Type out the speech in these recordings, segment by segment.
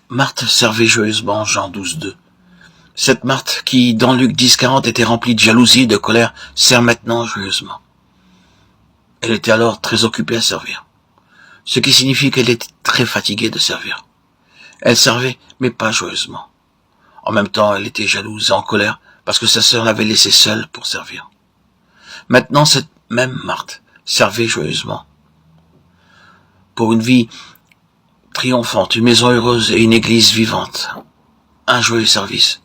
Marthe servait joyeusement Jean 12,2. Cette Marthe qui, dans Luc 10,40, était remplie de jalousie et de colère, sert maintenant joyeusement. Elle était alors très occupée à servir, ce qui signifie qu'elle était très fatiguée de servir. Elle servait, mais pas joyeusement. En même temps, elle était jalouse et en colère parce que sa sœur l'avait laissée seule pour servir. Maintenant, cette même Marthe servait joyeusement. Pour une vie triomphante, une maison heureuse et une église vivante, un joyeux service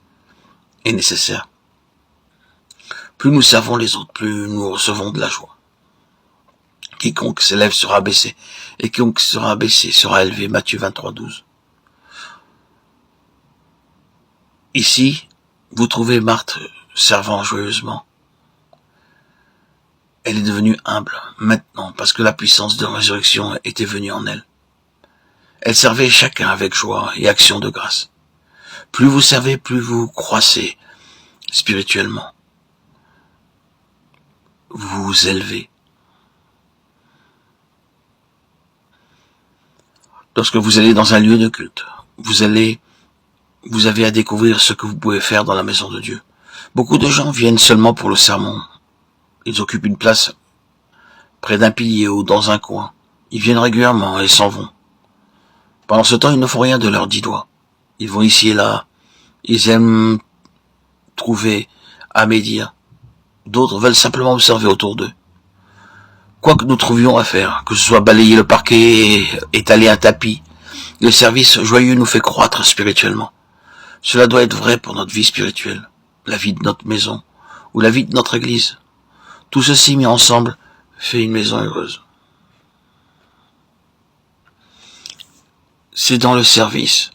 est nécessaire. Plus nous servons les autres, plus nous recevons de la joie. Quiconque s'élève sera abaissé, et quiconque sera abaissé sera élevé. Matthieu 23,12. Ici, vous trouvez Marthe servant joyeusement. Elle est devenue humble maintenant parce que la puissance de la résurrection était venue en elle. Elle servait chacun avec joie et action de grâce. Plus vous servez, plus vous croissez spirituellement. Vous vous élevez. Lorsque vous allez dans un lieu de culte, vous avez à découvrir ce que vous pouvez faire dans la maison de Dieu. Beaucoup de gens viennent seulement pour le sermon. Ils occupent une place près d'un pilier ou dans un coin. Ils viennent régulièrement et s'en vont. Pendant ce temps, ils ne font rien de leurs 10 doigts. Ils vont ici et là. Ils aiment trouver à médire. D'autres veulent simplement observer autour d'eux. Quoi que nous trouvions à faire, que ce soit balayer le parquet, étaler un tapis, le service joyeux nous fait croître spirituellement. Cela doit être vrai pour notre vie spirituelle, la vie de notre maison ou la vie de notre église. Tout ceci mis ensemble fait une maison heureuse. C'est dans le service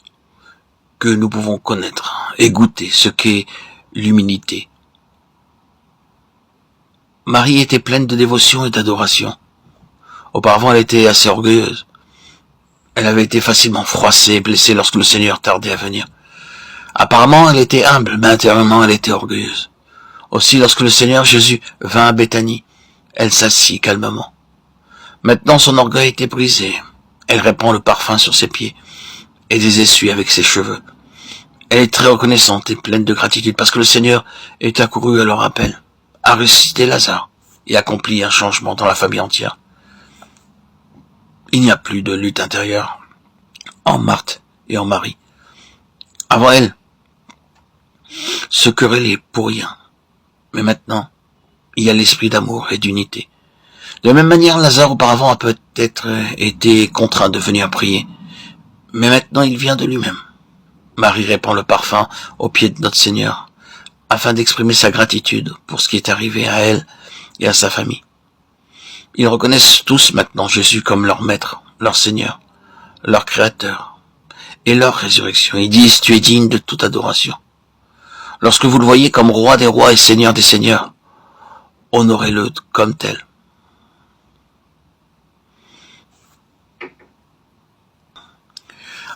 que nous pouvons connaître et goûter ce qu'est l'humilité. Marie était pleine de dévotion et d'adoration. Auparavant, elle était assez orgueilleuse. Elle avait été facilement froissée et blessée lorsque le Seigneur tardait à venir. Apparemment, elle était humble, mais intérieurement, elle était orgueilleuse. Aussi, lorsque le Seigneur Jésus vint à Béthanie, elle s'assit calmement. Maintenant, son orgueil était brisé. Elle répand le parfum sur ses pieds et les essuie avec ses cheveux. Elle est très reconnaissante et pleine de gratitude parce que le Seigneur est accouru à leur appel, a ressuscité Lazare et accompli un changement dans la famille entière. Il n'y a plus de lutte intérieure en Marthe et en Marie. Avant elle, se querellaient pour rien. Mais maintenant, il y a l'esprit d'amour et d'unité. De la même manière, Lazare auparavant a peut-être été contraint de venir prier, mais maintenant il vient de lui-même. Marie répand le parfum aux pieds de notre Seigneur, afin d'exprimer sa gratitude pour ce qui est arrivé à elle et à sa famille. Ils reconnaissent tous maintenant Jésus comme leur maître, leur Seigneur, leur Créateur, et leur résurrection. Ils disent, tu es digne de toute adoration. Lorsque vous le voyez comme roi des rois et seigneur des seigneurs, honorez-le comme tel.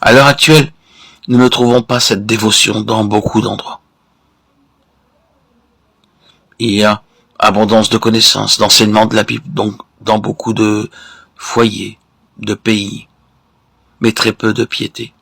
À l'heure actuelle, nous ne trouvons pas cette dévotion dans beaucoup d'endroits. Il y a abondance de connaissances, d'enseignements de la Bible, donc dans beaucoup de foyers, de pays, mais très peu de piété.